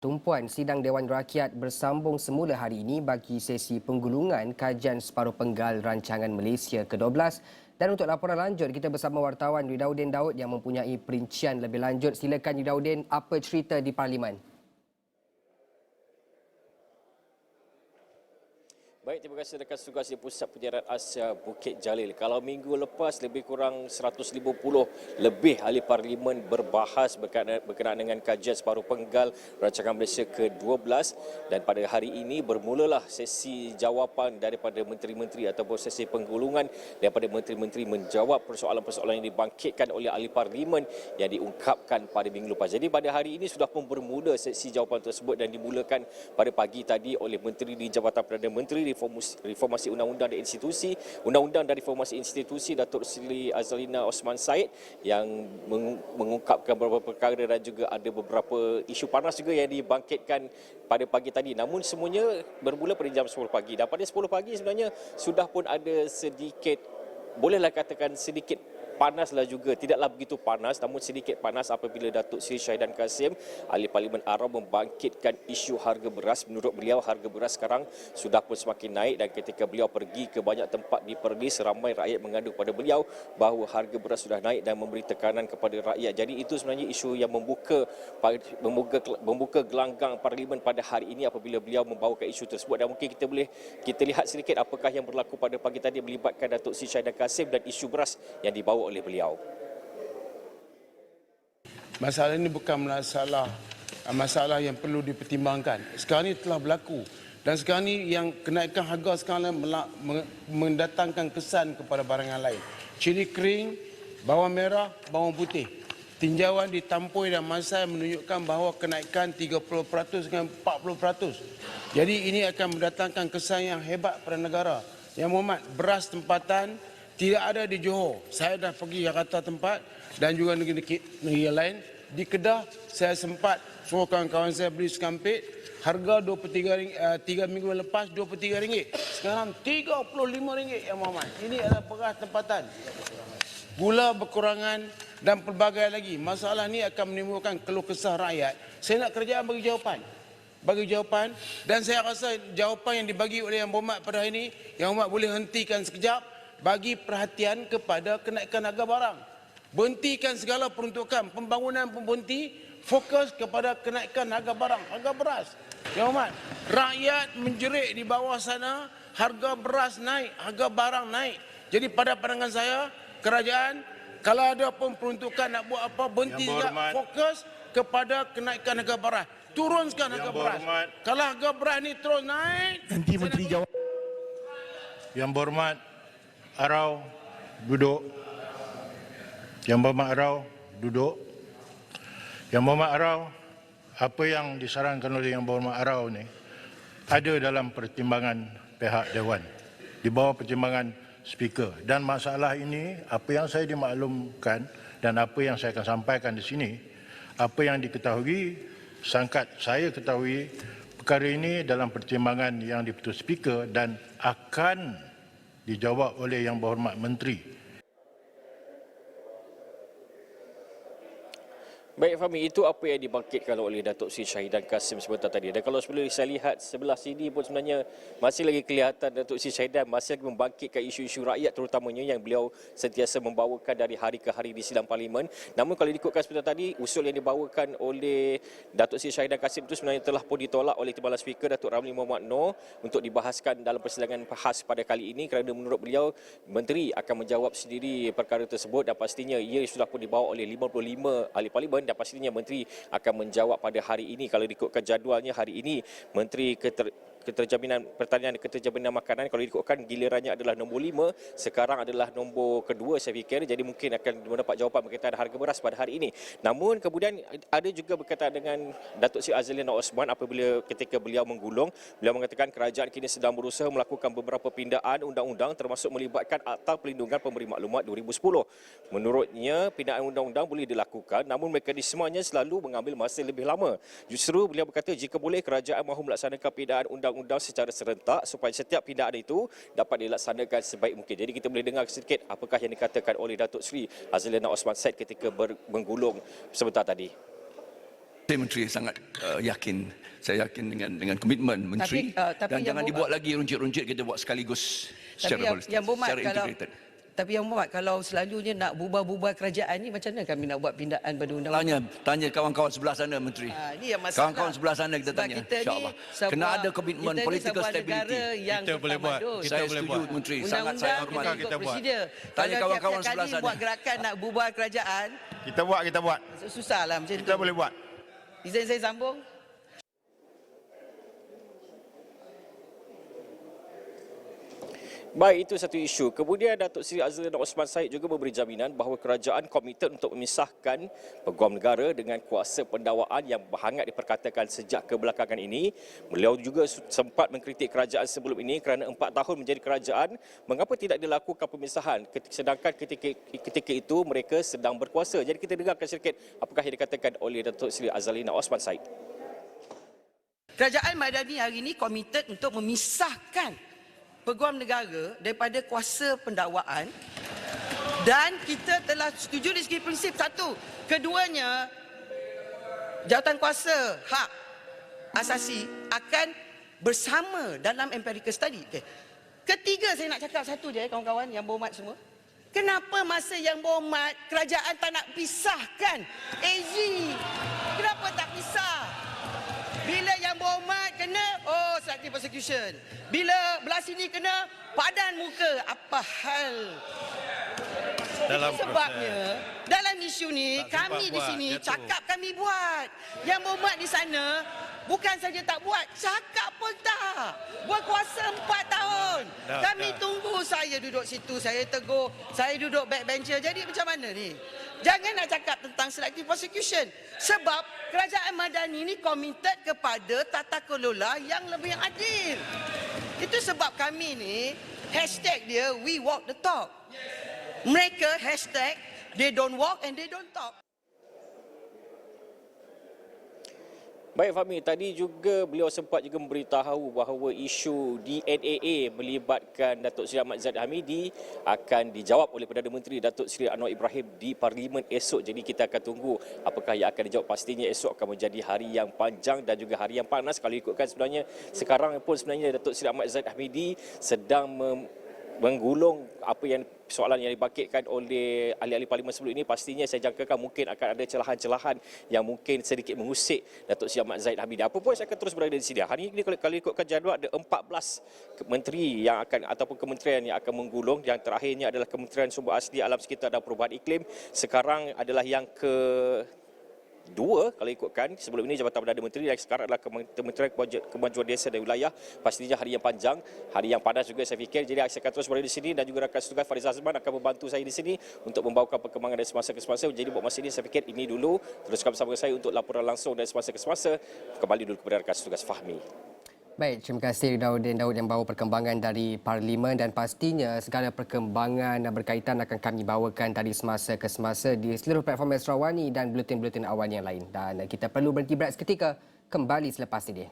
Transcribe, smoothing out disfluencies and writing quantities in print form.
Tumpuan Sidang Dewan Rakyat bersambung semula hari ini bagi sesi penggulungan kajian separuh penggal Rancangan Malaysia ke-12. Dan untuk laporan lanjut, kita bersama wartawan Ridauddin Daud yang mempunyai perincian lebih lanjut. Silakan Ridauddin, apa cerita di Parlimen? Baik, terima kasih rakan tugas di Pusat Penyiaran Asia Bukit Jalil. Kalau minggu lepas lebih kurang 150 lebih ahli parlimen berbahas berkenaan dengan kajian separuh penggal Rancangan Malaysia ke-12, dan pada hari ini bermulalah sesi jawapan daripada menteri-menteri ataupun sesi penggulungan daripada menteri-menteri menjawab persoalan-persoalan yang dibangkitkan oleh ahli parlimen yang diungkapkan pada minggu lepas. Jadi pada hari ini sudah pun bermula sesi jawapan tersebut dan dimulakan pada pagi tadi oleh Menteri di Jabatan Perdana Menteri Reformasi Undang-Undang dan Institusi, Undang-Undang dan Reformasi Institusi, Datuk Seri Azalina Osman Said, yang mengungkapkan beberapa perkara dan juga ada beberapa isu panas juga yang dibangkitkan pada pagi tadi. Namun semuanya bermula pada jam 10 pagi. Dan pada 10 pagi sebenarnya sudah pun ada sedikit, bolehlah katakan sedikit panaslah juga, tidaklah begitu panas namun sedikit panas apabila Datuk Seri Syahidan Kassim, ahli Parlimen ARA, membangkitkan isu harga beras. Menurut beliau, harga beras sekarang sudah pun semakin naik, dan ketika beliau pergi ke banyak tempat di Perlis, ramai rakyat mengadu kepada beliau bahawa harga beras sudah naik dan memberi tekanan kepada rakyat. Jadi itu sebenarnya isu yang membuka gelanggang Parlimen pada hari ini apabila beliau membawakan isu tersebut. Dan mungkin kita lihat sedikit apakah yang berlaku pada pagi tadi melibatkan Datuk Seri Syahidan Kassim dan isu beras yang dibawa oleh beliau. Masalah ini bukan masalah yang perlu dipertimbangkan. Sekarang ini telah berlaku, dan sekarang ini yang kenaikan harga sekarang mendatangkan kesan kepada barang yang lain. Cili kering, bawang merah, bawang putih. Tinjauan di Tampoi dan Masai menunjukkan bahawa kenaikan 30% dengan 40%. Jadi ini akan mendatangkan kesan yang hebat pada negara. Yang Muhammad, beras tempatan tidak ada di Johor. Saya dah pergi Jakarta tempat dan juga negeri lain. Di Kedah, saya sempat suruh kawan-kawan saya beli sekampit. Harga RM23, 3 minggu lepas RM23. Sekarang RM35 yang Muhammad. Ini adalah beras tempatan. Gula berkurangan dan pelbagai lagi. Masalah ini akan menimbulkan keluh kesah rakyat. Saya nak kerajaan bagi jawapan. Dan saya rasa jawapan yang dibagi oleh Yang Berhormat pada hari ini, Yang Berhormat boleh hentikan sekejap, bagi perhatian kepada kenaikan harga barang. Berhentikan segala peruntukan pembangunan pun berhenti, fokus kepada kenaikan harga barang, harga beras. Yang Hormat, rakyat menjerit di bawah sana, harga beras naik, harga barang naik. Jadi pada pandangan saya, kerajaan kalau ada pun peruntukan nak buat apa, berhenti juga, fokus kepada kenaikan harga barang. Turunkan harga beras. Kalau harga beras ni terus naik, nanti Menteri jawab. Yang Berhormat Arau duduk. Yang Berhormat Arau duduk. Yang Berhormat Arau, apa yang disarankan oleh Yang Berhormat Arau ni ada dalam pertimbangan pihak Dewan, di bawah pertimbangan Speaker. Dan masalah ini, apa yang saya dimaklumkan dan apa yang saya akan sampaikan di sini, apa yang diketahui, sangkat saya ketahui, perkara ini dalam pertimbangan yang diputus Speaker dan akan dijawab oleh Yang Berhormat Menteri. Baik Fahmi, itu apa yang dibangkitkan oleh Datuk Seri Syahidan Kassim sebentar tadi. Dan kalau sebelum saya lihat sebelah sini pun sebenarnya masih lagi kelihatan Datuk Seri Syahidan masih lagi membangkitkan isu-isu rakyat, terutamanya yang beliau sentiasa membawakan dari hari ke hari di sidang Parlimen. Namun kalau diikutkan sebentar tadi, usul yang dibawakan oleh Datuk Seri Syahidan Kassim itu sebenarnya telah pun ditolak oleh Timbalan Speaker Datuk Ramli Mohamad Noor untuk dibahaskan dalam persidangan khas pada kali ini, kerana menurut beliau Menteri akan menjawab sendiri perkara tersebut, dan pastinya ia sudah pun dibawa oleh 55 ahli Parlimen, dan pastinya Menteri akan menjawab pada hari ini. Kalau diikutkan jadualnya hari ini, Menteri Keterjaminan Pertanian dan Keterjaminan Makanan, kalau diikutkan gilirannya adalah nombor 5, sekarang adalah nombor kedua saya fikir. Jadi mungkin akan mendapat jawapan berkaitan harga beras pada hari ini. Namun kemudian ada juga berkaitan dengan Datuk Seri Azalina Osman apabila ketika beliau menggulung, beliau mengatakan kerajaan kini sedang berusaha melakukan beberapa pindaan undang-undang termasuk melibatkan Akta Perlindungan Pemberi Maklumat 2010. Menurutnya pindaan undang-undang boleh dilakukan, namun mekanismenya selalu mengambil masa lebih lama. Justru beliau berkata jika boleh kerajaan mahu melaksanakan pindaan undang-undang secara serentak supaya setiap pindaan itu dapat dilaksanakan sebaik mungkin. Jadi kita boleh dengar sedikit apakah yang dikatakan oleh Datuk Seri Azalina Osman Said ketika menggulung sebentar tadi. Saya Menteri sangat yakin. Saya yakin dengan komitmen Menteri. Tapi Dan yang jangan dibuat lagi runcit-runcit, kita buat sekaligus secara holistik, yang Berhormat, secara kalau integrated. tapi yang Berhormat, kalau selalunya nak bubar-bubar kerajaan ni, macam mana kami nak buat pindaan pada undang-undang? Tanya kawan-kawan sebelah sana, Menteri. Ini yang masalah. Kawan-kawan sebelah sana kita Sebab tanya, kita ni insyaAllah. sebuah- Kena ada komitmen kita ni political sebuah stability. negara yang Kita boleh buat. bertamadun. Kita Saya boleh setuju, buat. Menteri. Sangat Undang-undang saya hormat. kita Kita ikut buat. prosedur. Tanya Kalau kawan-kawan tiap-tiap sebelah kali sana. buat gerakan nak bubar kerajaan, Kita buat. susahlah macam tu. Kita boleh buat. Izin saya sambung. Baik, itu satu isu. Kemudian Datuk Seri Azlan Osman Said juga memberi jaminan bahawa kerajaan komited untuk memisahkan peguam negara dengan kuasa pendakwaan yang berhangat diperkatakan sejak kebelakangan ini. Beliau juga sempat mengkritik kerajaan sebelum ini kerana 4 tahun menjadi kerajaan, mengapa tidak dilakukan pemisahan sedangkan ketika itu mereka sedang berkuasa. Jadi kita dengarkan sedikit apakah yang dikatakan oleh Datuk Seri Azlan Osman Said. Kerajaan Madani hari ini komited untuk memisahkan peguam negara daripada kuasa pendakwaan, dan kita telah setuju dari segi prinsip. Satu, keduanya jawatan kuasa hak asasi akan bersama dalam empirical study. Okay. Ketiga, saya nak cakap satu je kawan-kawan yang berhormat semua. Kenapa masa yang berhormat kerajaan tak nak pisahkan AG? Kenapa tak pisah? Bila yang berhormat kena, selective prosecution. Bila belah sini kena, padan muka. Apa hal? Dalam Itu sebabnya, dalam isu ni, Tak kami sempat di buat, sini jatuh. cakap kami buat. Yang berhormat di sana, bukan saja tak buat, cakap pun tak. Berkuasa 4 tahun. Kami tunggu, saya duduk situ, saya tegur, saya duduk backbencher. Jadi macam mana ni? Jangan nak cakap tentang selective prosecution. Sebab kerajaan Madani ni komited kepada tata kelola yang lebih adil. Itu sebab kami ni, hashtag dia, we walk the talk. Mereka hashtag, they don't walk and they don't talk. Baik Fahmi, tadi juga beliau sempat juga memberitahu bahawa isu DNAA melibatkan Datuk Seri Ahmad Zahid Hamidi akan dijawab oleh Perdana Menteri Datuk Seri Anwar Ibrahim di Parlimen esok. Jadi kita akan tunggu apakah yang akan dijawab. Pastinya esok akan menjadi hari yang panjang dan juga hari yang panas. Kalau ikutkan sebenarnya sekarang pun sebenarnya Datuk Seri Ahmad Zahid Hamidi sedang menggulung apa yang soalan yang dibangkitkan oleh ahli-ahli parlimen sebelum ini. Pastinya saya jangkakan mungkin akan ada celahan-celahan yang mungkin sedikit mengusik Datuk Seri Ahmad Zahid Hamidi. Apa pun saya akan terus berada di sini. Hari ini kalau ikutkan jadual ada 14 menteri yang akan ataupun kementerian yang akan menggulung. Yang terakhirnya adalah Kementerian Sumber Asli Alam Sekitar dan Perubahan Iklim. Sekarang adalah yang kedua kalau ikutkan. Sebelum ini Jabatan Perdana Menteri dan sekarang adalah Kementerian Kemajuan Desa dan Wilayah. Pastinya hari yang panjang, hari yang panas juga saya fikir. Jadi saya akan terus berada di sini dan juga rakan tugas Fariz Azman akan membantu saya di sini untuk membawakan perkembangan dari semasa ke semasa. Jadi buat masa ini saya fikir ini dulu. Teruskan bersama saya untuk laporan langsung dari semasa ke semasa. Kembali dulu kepada rakan tugas Fahmi. Baik, terima kasih Daud yang bawa perkembangan dari Parlimen, dan pastinya segala perkembangan berkaitan akan kami bawakan dari semasa ke semasa di seluruh platform Astro Awani dan buletin-buletin awal yang lain. Dan kita perlu berhenti berehat seketika, kembali selepas ini.